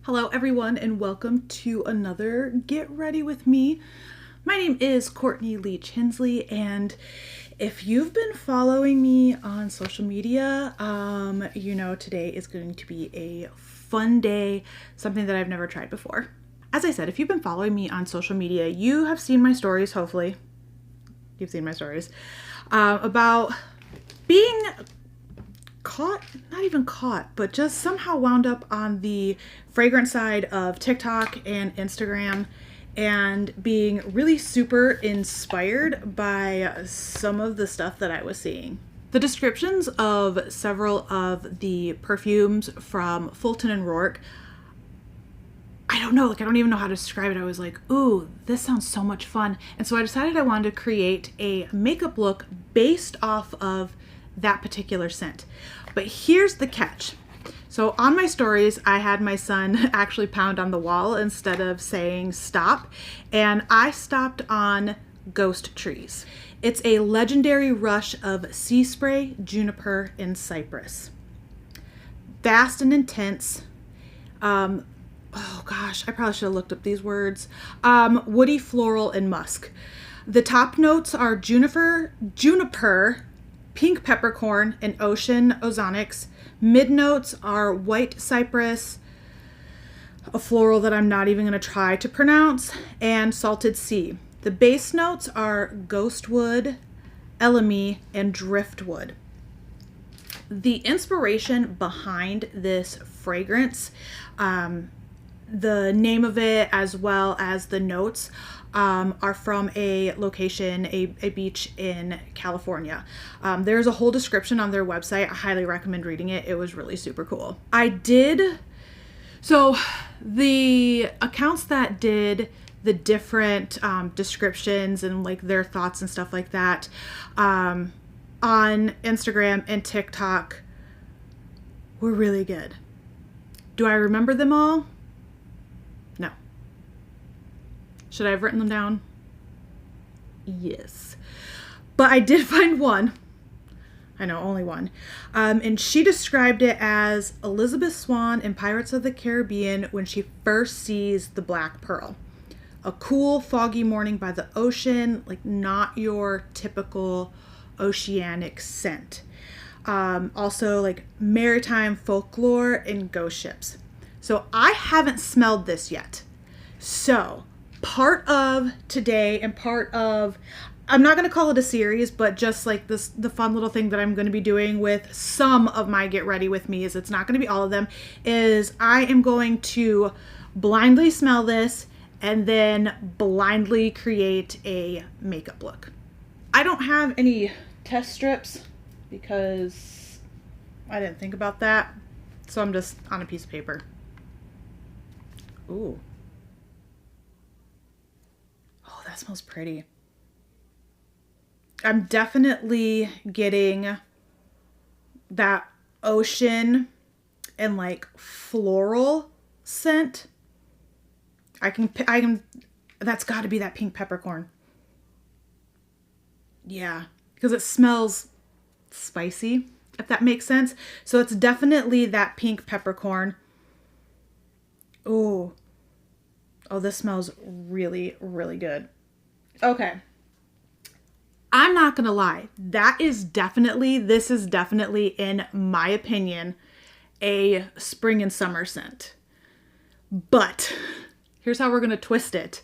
Hello everyone and welcome to another Get Ready With Me. My name is Courtney Leach Hensley, and if you've been following me on social media, you know today is going to be a fun day, something that I've never tried before. As I said, if you've been following me on social media, you have seen my stories, hopefully. You've seen my stories about being caught, not even caught, but just somehow wound up on the fragrance side of TikTok and Instagram and being really super inspired by some of the stuff that I was seeing. The descriptions of several of the perfumes from Fulton and Roark, I don't even know how to describe it. I was like, ooh, this sounds so much fun. And so I decided I wanted to create a makeup look based off of that particular scent. But here's the catch. So on my stories, I had my son actually pound on the wall instead of saying stop, and I stopped on Ghost Trees. It's a legendary rush of sea spray, juniper, and cypress. Vast and intense. Oh gosh, I probably should have looked up these words. Woody, floral, and musk. The top notes are juniper, pink peppercorn, and ocean ozonics. Mid notes are white cypress, a floral that I'm not even going to try to pronounce, and salted sea. The base notes are ghostwood, elemi, and driftwood. The inspiration behind this fragrance, the name of it as well as the notes, are from a location, a beach in California. There's a whole description on their website. I highly recommend reading it. It was really super cool. So the accounts that did the different descriptions and like their thoughts and stuff like that on Instagram and TikTok were really good. Do I remember them all? No. Should I have written them down? Yes. But I did find one. I know, only one. And she described it as Elizabeth Swann in Pirates of the Caribbean when she first sees the black pearl. A cool, foggy morning by the ocean, like not your typical oceanic scent. Also like maritime folklore and ghost ships. So I haven't smelled this yet. So part of today and part of, I'm not going to call it a series, but just like this, the fun little thing that I'm going to be doing with some of my Get Ready With Me, is it's not going to be all of them, is I am going to blindly smell this and then blindly create a makeup look. I don't have any test strips because I didn't think about that. So I'm just on a piece of paper. Ooh. Oh, that smells pretty. I'm definitely getting that ocean and like floral scent. I can, that's got to be that pink peppercorn. Yeah, because it smells spicy, if that makes sense. So it's definitely that pink peppercorn. Ooh. Oh, this smells really, really good. Okay. I'm not going to lie. This is definitely, in my opinion, a spring and summer scent. But here's how we're going to twist it.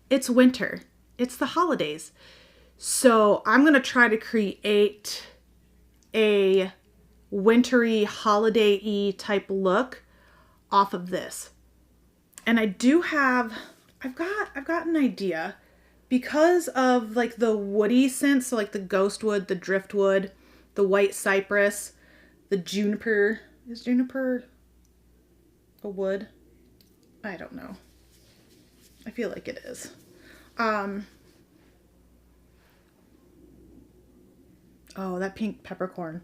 It's winter. It's the holidays. So I'm going to try to create a wintry, holiday-y type look off of this. And I do have, I've got an idea because of like the woody scent. So like the ghostwood, the driftwood, the white cypress, the juniper. Is juniper a wood? I don't know. I feel like it is. Oh, that pink peppercorn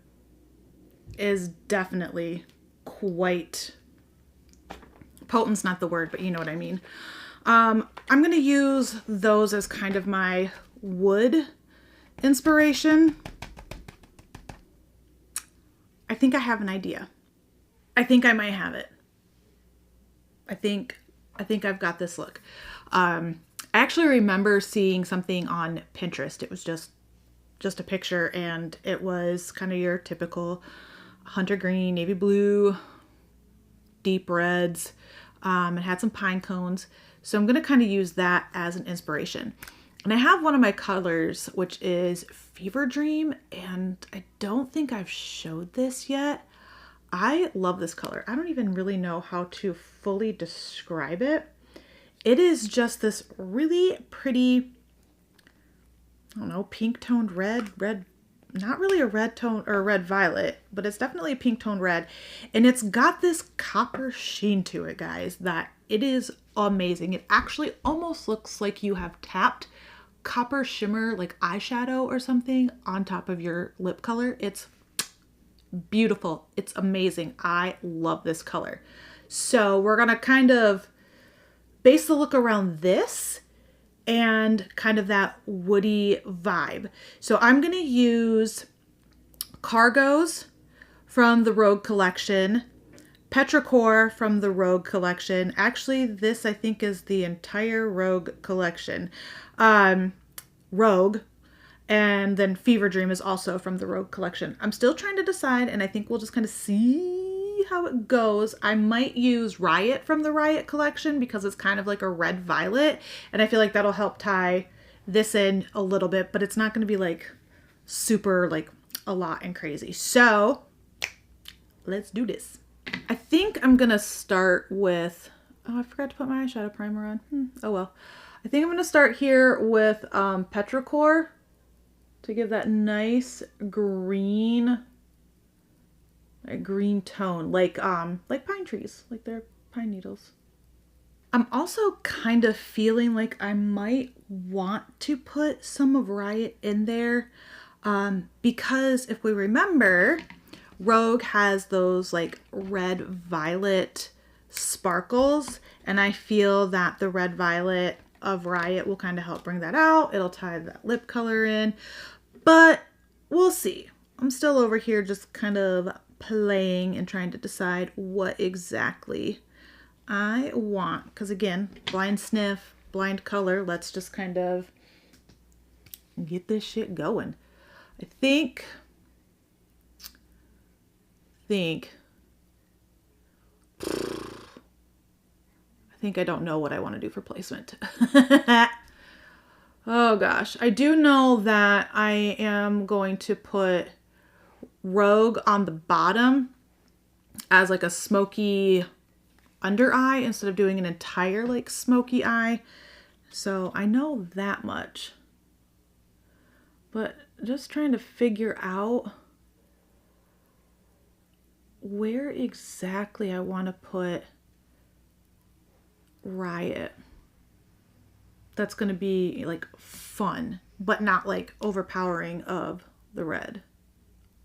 is definitely quite, potent's not the word, but you know what I mean. I'm going to use those as kind of my wood inspiration. I think I have an idea. I think I might have it. I think I've got this look. I actually remember seeing something on Pinterest. It was just a picture, and it was kind of your typical hunter green, navy blue, deep reds. It had some pine cones. So I'm going to kind of use that as an inspiration. And I have one of my colors, which is Fever Dream, and I don't think I've showed this yet. I love this color. I don't even really know how to fully describe it. It is just this really pretty, I don't know, pink toned red, not really a red tone or a red violet, but it's definitely a pink toned red. And it's got this copper sheen to it, guys, that it is amazing. It actually almost looks like you have tapped copper shimmer, like eyeshadow or something, on top of your lip color. It's beautiful. It's amazing. I love this color. So we're gonna kind of base the look around this and kind of that woody vibe. So I'm gonna use Cargos from the Rogue collection, Petrichor from the Rogue collection. Actually, this I think is the entire Rogue collection. Rogue, and then Fever Dream is also from the Rogue collection. I'm still trying to decide, and I think we'll just kind of see how it goes. I might use Riot from the Riot collection because it's kind of like a red violet, and I feel like that'll help tie this in a little bit, but it's not going to be like super like a lot and crazy. So let's do this. I think I'm going to start with, oh, I forgot to put my eyeshadow primer on. Oh well. I think I'm going to start here with Petrichor to give that nice green tone, like pine trees, like they're pine needles. I'm also kind of feeling like I might want to put some of Riot in there because if we remember, Rogue has those like red violet sparkles, and I feel that the red violet of Riot will kind of help bring that out. It'll tie that lip color in, but we'll see. I'm still over here just kind of playing and trying to decide what exactly I want. Because again, blind sniff, blind color. Let's just kind of get this shit going. I think I don't know what I want to do for placement. Oh gosh. I do know that I am going to put Rogue on the bottom as like a smoky under eye instead of doing an entire like smoky eye. So I know that much. But just trying to figure out where exactly I want to put Riot. That's going to be like fun, but not like overpowering of the red.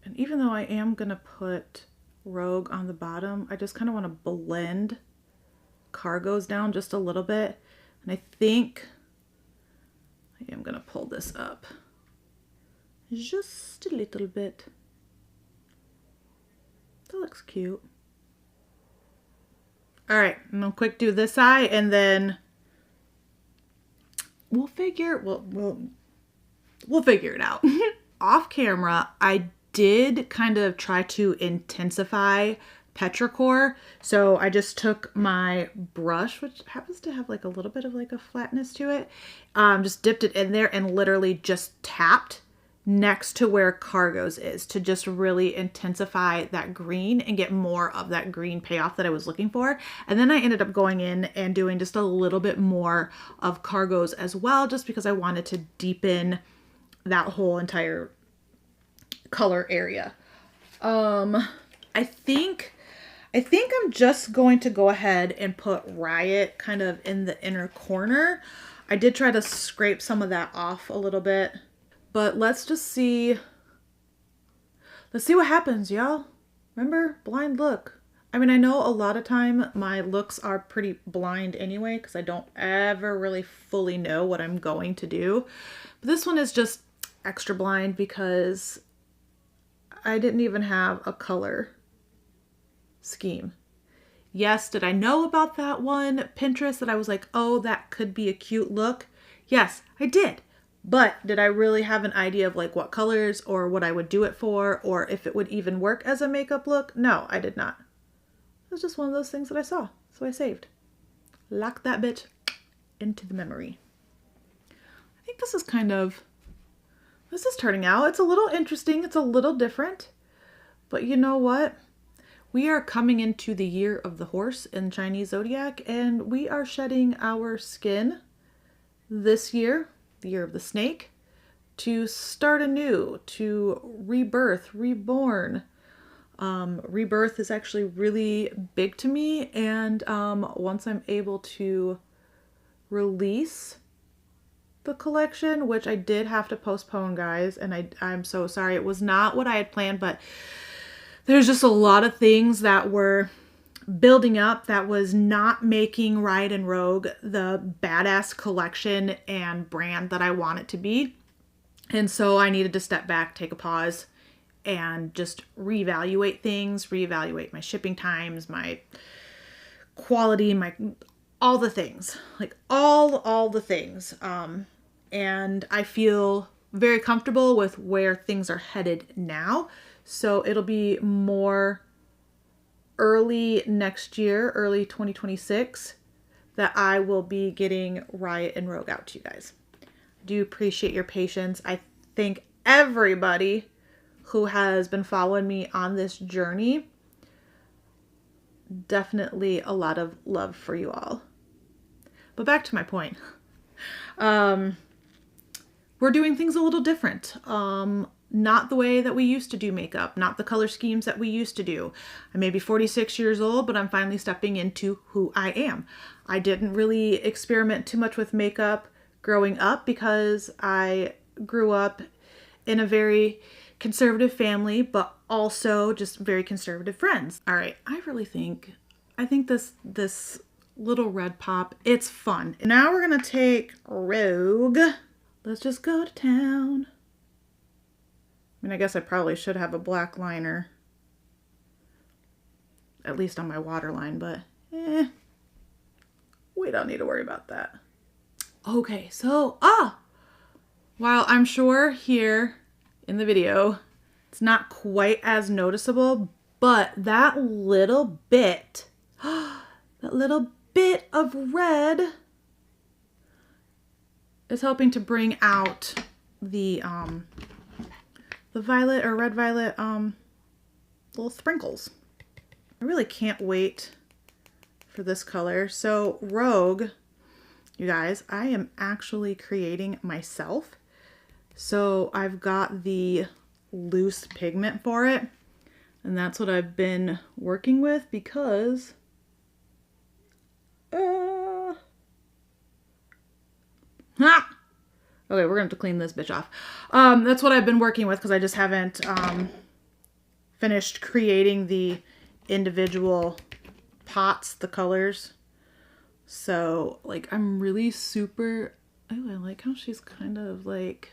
And even though I am going to put Rogue on the bottom, I just kind of want to blend Cargos down just a little bit. And I think I am going to pull this up just a little bit. That looks cute. All right, I'm gonna quick do this eye, and then we'll figure it out. Off camera, I did kind of try to intensify Petrichor. So I just took my brush, which happens to have like a little bit of like a flatness to it, just dipped it in there and literally just tapped next to where Cargos is to just really intensify that green and get more of that green payoff that I was looking for. And then I ended up going in and doing just a little bit more of Cargos as well, just because I wanted to deepen that whole entire color area. I think I'm just going to go ahead and put Riot kind of in the inner corner. I did try to scrape some of that off a little bit. But let's just see. Let's see what happens, y'all. Remember, blind look. I mean, I know a lot of time my looks are pretty blind anyway, because I don't ever really fully know what I'm going to do. But this one is just extra blind because I didn't even have a color scheme. Yes, did I know about that one Pinterest that I was like, oh, that could be a cute look? Yes, I did. But did I really have an idea of like what colors or what I would do it for or if it would even work as a makeup look? No, I did not. It was just one of those things that I saw, so I saved. Lock that bitch into the memory. I think this is turning out. It's a little interesting. It's a little different. But you know what? We are coming into the year of the horse in Chinese zodiac, and we are shedding our skin this year, the year of the snake, to start anew, to rebirth, reborn. Rebirth is actually really big to me, and once I'm able to release the collection, which I did have to postpone, guys, and I'm so sorry. It was not what I had planned, but there's just a lot of things that were building up that was not making Riot Rogue the badass collection and brand that I want it to be. And so I needed to step back, take a pause, and just reevaluate things, reevaluate my shipping times, my quality, all the things, like all the things. And I feel very comfortable with where things are headed now. So it'll be more early next year, early 2026, that I will be getting Riot Rogue out to you guys. I do appreciate your patience. I thank everybody who has been following me on this journey. Definitely a lot of love for you all. But back to my point. We're doing things a little different. Not the way that we used to do makeup, not the color schemes that we used to do. I may be 46 years old, but I'm finally stepping into who I am. I didn't really experiment too much with makeup growing up because I grew up in a very conservative family, but also just very conservative friends. All right, I think this little red pop, it's fun. Now we're gonna take Rogue. Let's just go to town. I mean, I guess I probably should have a black liner, at least on my waterline, but we don't need to worry about that. Okay, so, while I'm sure here in the video, it's not quite as noticeable, but that little bit of red is helping to bring out the violet or red violet little sprinkles. I really can't wait for this color. So Rogue, you guys, I am actually creating myself. So I've got the loose pigment for it, and that's what I've been working with because okay, we're gonna have to clean this bitch off. That's what I've been working with because I just haven't finished creating the individual pots, the colors. So like I'm really super, oh, I like how she's kind of like,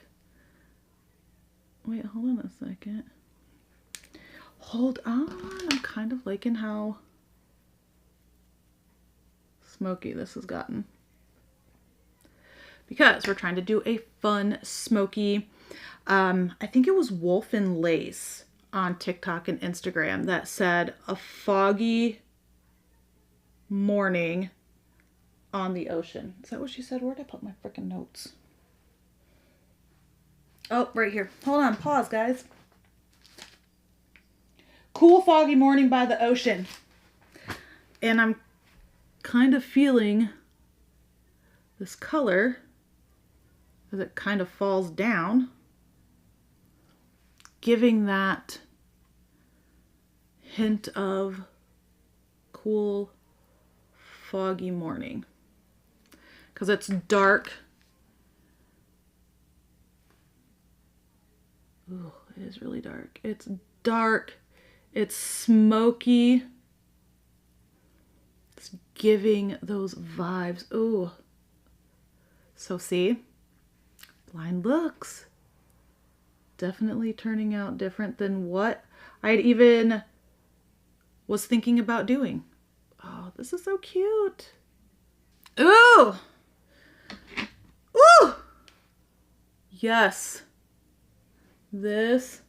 wait, hold on a second. Hold on, I'm kind of liking how smoky this has gotten. Because we're trying to do a fun, smoky, I think it was Wolf and Lace on TikTok and Instagram that said a foggy morning on the ocean. Is that what she said? Where'd I put my freaking notes? Oh, right here. Hold on, pause, guys. Cool foggy morning by the ocean. And I'm kind of feeling this color as it kind of falls down, giving that hint of cool foggy morning. Because it's dark. Ooh, it is really dark. It's dark. It's smoky. It's giving those vibes. Ooh. So see? Blind looks. Definitely turning out different than what I'd even was thinking about doing. Oh, This is so cute. Ooh! Ooh! Yes. This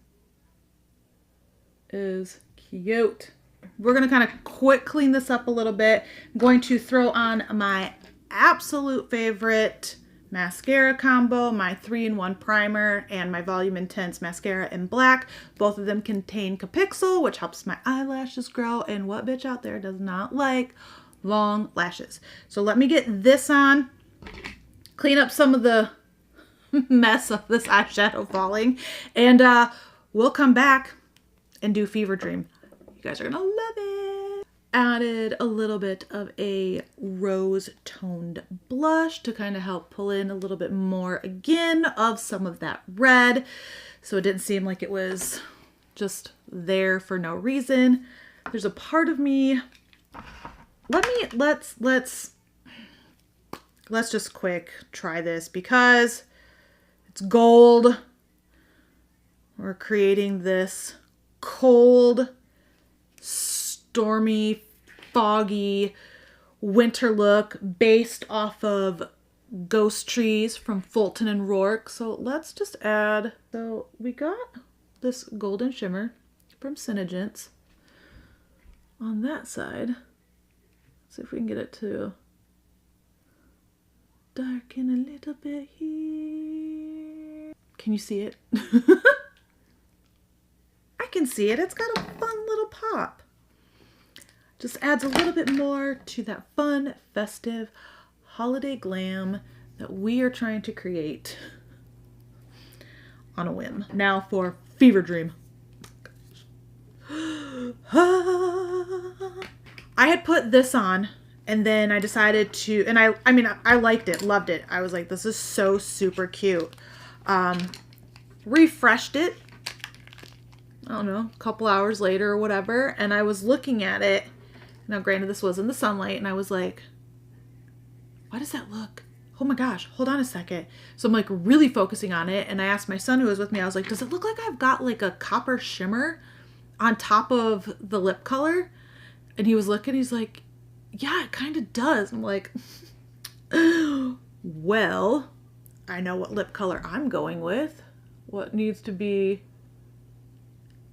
is cute. We're going to kind of quick clean this up a little bit. I'm going to throw on my absolute favorite mascara combo, my 3-in-1 primer and my Volume Intense mascara in black. Both of them contain Capixyl, which helps my eyelashes grow. And what bitch out there does not like long lashes? So let me get this on, clean up some of the mess of this eyeshadow falling, and we'll come back and do Fever Dream. You guys are gonna love it. Added a little bit of a rose toned blush to kind of help pull in a little bit more again of some of that red, so it didn't seem like it was just there for no reason. There's a part of me, let's just quick try this because it's gold. We're creating this cold, stormy, foggy winter look based off of Ghost Trees from Fulton and Roark. So let's just add, so we got this golden shimmer from Cinegents on that side. See if we can get it to darken a little bit here. Can you see it? I can see it. It's got a fun little pop. Just adds a little bit more to that fun, festive holiday glam that we are trying to create on a whim. Now for Fever Dream. I had put this on and then I decided to, and I mean, I liked it, loved it. I was like, this is so super cute. Refreshed it, I don't know, a couple hours later or whatever, and I was looking at it. Now, granted, this was in the sunlight, and I was like, why does that look? Oh my gosh, hold on a second. So I'm like really focusing on it, and I asked my son who was with me, I was like, does it look like I've got like a copper shimmer on top of the lip color? And he was looking, he's like, yeah, it kind of does. I'm like, well, I know what lip color I'm going with. What needs to be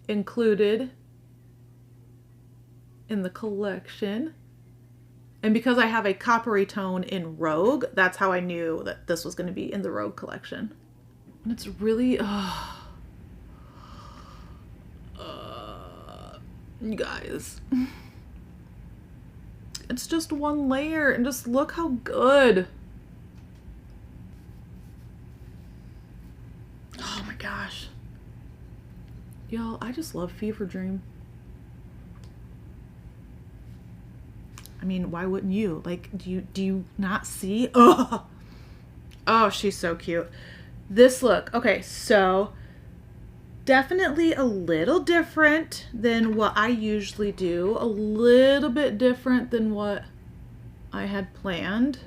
included in the collection. And because I have a coppery tone in Rogue, that's how I knew that this was going to be in the Rogue collection. And it's really, you guys, it's just one layer and just look how good. Oh my gosh. Y'all, I just love Fever Dream. I mean, why wouldn't you? Like, do you not see? Oh, she's so cute. This look, okay, so definitely a little different than what I usually do. A little bit different than what I had planned.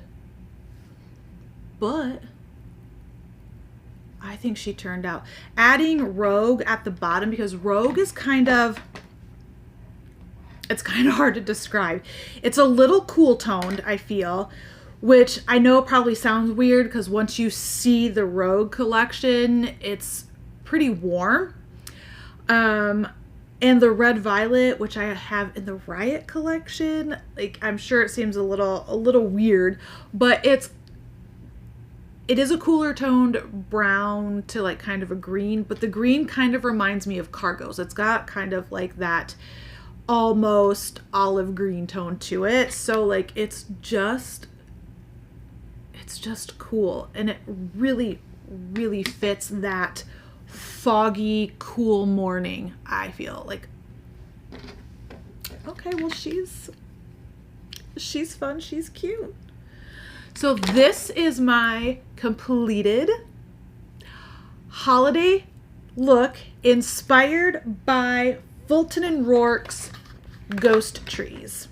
But I think she turned out. Adding Rogue at the bottom, because Rogue is kind of, it's kind of hard to describe. It's a little cool toned, I feel, which I know probably sounds weird because once you see the Rogue collection, it's pretty warm. And the Red Violet, which I have in the Riot collection, like I'm sure it seems a little weird, but it is a cooler toned brown to like kind of a green, but the green kind of reminds me of Cargos. It's got kind of like that almost olive green tone to it. So like it's just cool, and it really fits that foggy, cool morning, I feel like. Okay, well she's fun, she's cute. So this is my completed holiday look inspired by Fulton and Roark's Ghost Trees.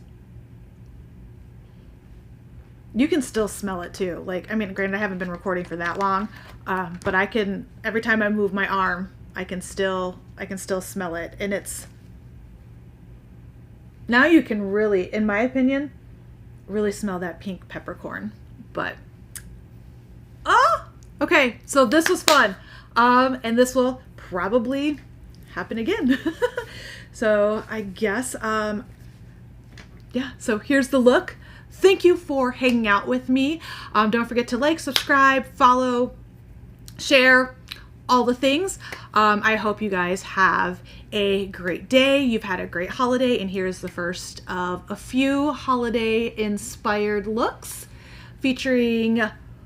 You can still smell it too. Like, I mean, granted, I haven't been recording for that long, but I can, every time I move my arm, I can still smell it. And it's, now you can really, in my opinion, really smell that pink peppercorn. But okay, so this was fun. And this will probably happen again. So I guess yeah, so here's the look. Thank you for hanging out with me. Don't forget to like, subscribe, follow, share, all the things. I hope you guys have a great day. You've had a great holiday, and here's the first of a few holiday inspired looks featuring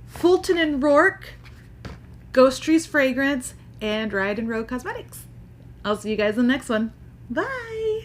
Fulton and Roark, Ghost Trees Fragrance, and Riot Rogue Cosmetics. I'll see you guys in the next one. Bye!